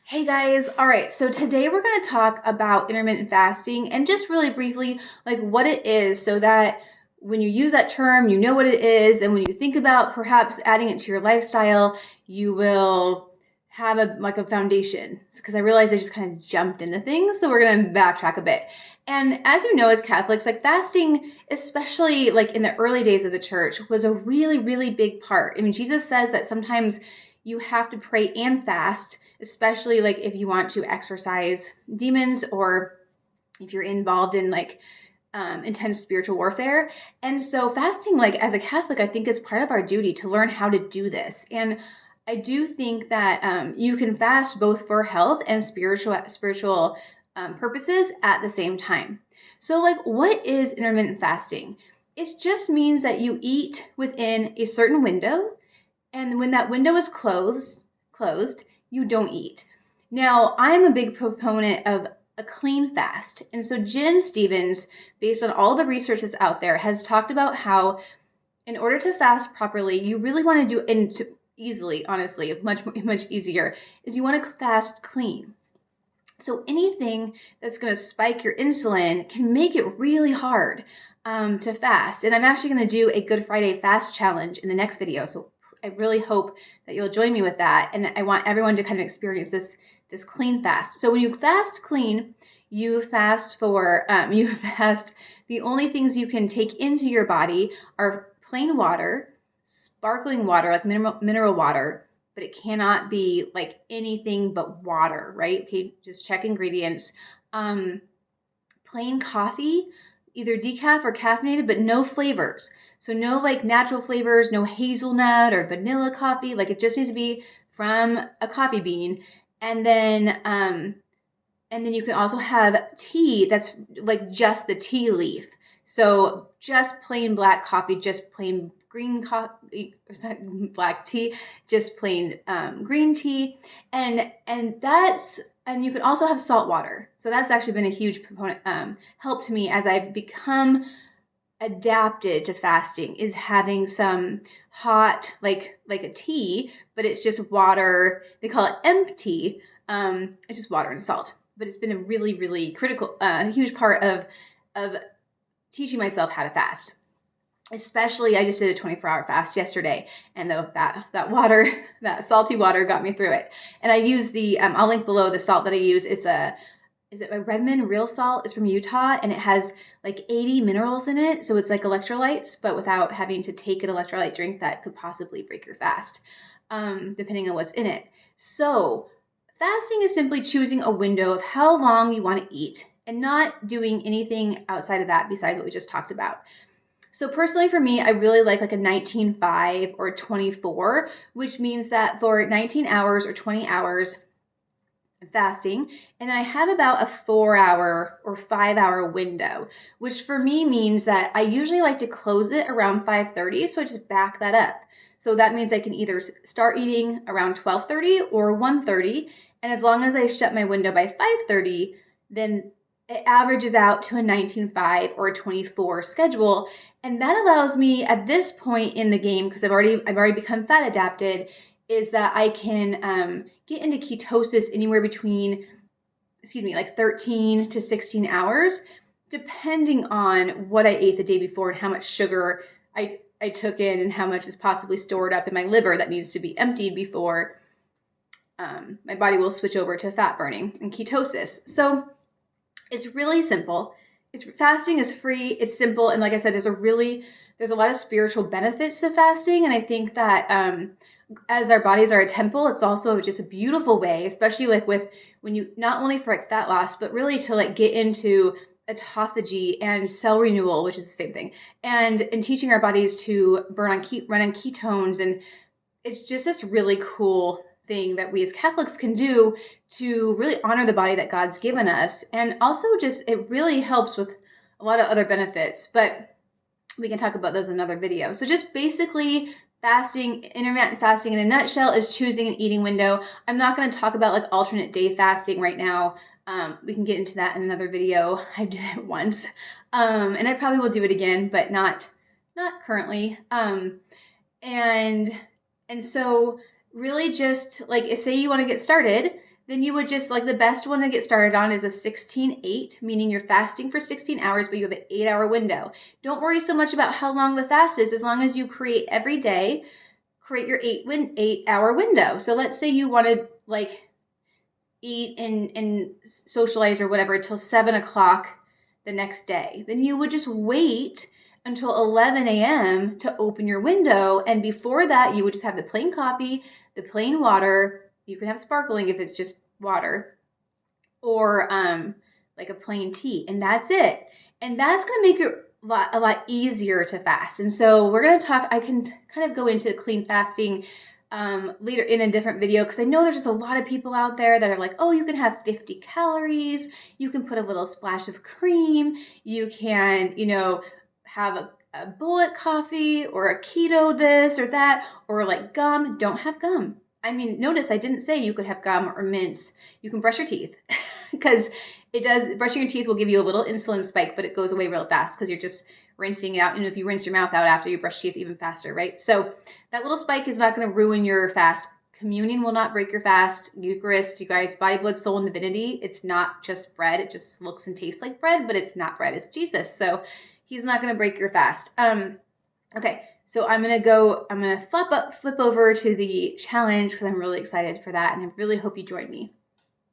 Hey guys, all right, so today we're going to talk about intermittent fasting and just really briefly, like what it is, so that when you use that term, you know what it is, and when you think about perhaps adding it to your lifestyle, you will have a foundation. Because I realized I just kind of jumped into things, so we're going to backtrack a bit. And as you know, as Catholics, like fasting, especially like in the early days of the church, was a really, really big part. I mean, Jesus says that sometimes you have to pray and fast, especially like if you want to exorcise demons or if you're involved in like intense spiritual warfare. And so fasting, like as a Catholic, I think is part of our duty to learn how to do this. And I do think that you can fast both for health and spiritual purposes at the same time. So, like, what is intermittent fasting? It just means that you eat within a certain window, and when that window is closed, you don't eat. Now, I'm a big proponent of a clean fast. And so Jen Stevens, based on all the research that's out there, has talked about how in order to fast properly, you really want to do, and to easily, honestly, much easier, is you want to fast clean. So anything that's going to spike your insulin can make it really hard to fast. And I'm actually going to do a Good Friday fast challenge in the next video. So I really hope that you'll join me with that. And I want everyone to kind of experience this clean fast. So when you fast clean, you fast the only things you can take into your body are plain water, sparkling water, like mineral water, but it cannot be like anything but water, right? Okay, just check ingredients. Plain coffee, either decaf or caffeinated, but no flavors. So no like natural flavors, no hazelnut or vanilla coffee. Like it just needs to be from a coffee bean. And then you can also have tea that's like just the tea leaf. So just plain black coffee, just plain green coffee, black tea, just plain green tea, and you can also have salt water. So that's actually been a huge help to me as I've become adapted to fasting, is having some hot like a tea, but it's just water. They call it empty. It's just water and salt. But it's been a really, really critical, huge part of teaching myself how to fast. Especially, I just did a 24-hour fast yesterday, and that water, that salty water, got me through it. And I use I'll link below the salt that I use. Is it a Redmond Real Salt? It's from Utah, and it has like 80 minerals in it. So it's like electrolytes, but without having to take an electrolyte drink that could possibly break your fast, depending on what's in it. So fasting is simply choosing a window of how long you want to eat and not doing anything outside of that besides what we just talked about. So personally for me, I really like a 19-5 or 24, which means that for 19 hours or 20 hours fasting, and I have about a 4-hour or 5-hour window, which for me means that I usually like to close it around 5:30, so I just back that up. So that means I can either start eating around 12:30 or 1:30, and as long as I shut my window by 5:30, then it averages out to a 19-5 or a 24 schedule. And that allows me at this point in the game, because I've already become fat adapted, is that I can get into ketosis anywhere between, like 13 to 16 hours, depending on what I ate the day before and how much sugar I took in and how much is possibly stored up in my liver that needs to be emptied before my body will switch over to fat burning and ketosis. So it's really simple. Fasting is free, it's simple, and like I said, there's a lot of spiritual benefits to fasting, and I think that as our bodies are a temple, it's also just a beautiful way, especially like when you, not only for like fat loss, but really to like get into autophagy and cell renewal, which is the same thing, and teaching our bodies to run on ketones, and it's just this really cool thing that we as Catholics can do to really honor the body that God's given us. And also just, it really helps with a lot of other benefits, but we can talk about those in another video. So just basically intermittent fasting in a nutshell is choosing an eating window. I'm not going to talk about like alternate day fasting right now. We can get into that in another video. I did it once. And I probably will do it again, but not currently. And so really just like, say you want to get started, then you would just, like, the best one to get started on is a 16-8, meaning you're fasting for 16 hours, but you have an 8-hour window. Don't worry so much about how long the fast is, as long as you create every day, create your 8-hour window. So let's say you want to, like, eat and socialize or whatever till 7 o'clock the next day. Then you would just wait until 11 a.m. to open your window. And before that, you would just have the plain coffee, the plain water. You can have sparkling if it's just water, or like a plain tea, and that's it. And that's going to make it a lot easier to fast. And so we're going to talk, I can kind of go into clean fasting later in a different video, because I know there's just a lot of people out there that are like, oh, you can have 50 calories, you can put a little splash of cream, you can, have a bullet coffee or a keto this or that, or like gum. Don't have gum. I mean, notice I didn't say you could have gum or mints. You can brush your teeth, because brushing your teeth will give you a little insulin spike, but it goes away real fast because you're just rinsing it out. And if you rinse your mouth out after you brush teeth, even faster, right? So that little spike is not going to ruin your fast. Communion will not break your fast. Eucharist, you guys, body, blood, soul, and divinity. It's not just bread. It just looks and tastes like bread, but it's not bread. It's Jesus. So he's not going to break your fast. Okay, so I'm going to flip over to the challenge, because I'm really excited for that, and I really hope you join me.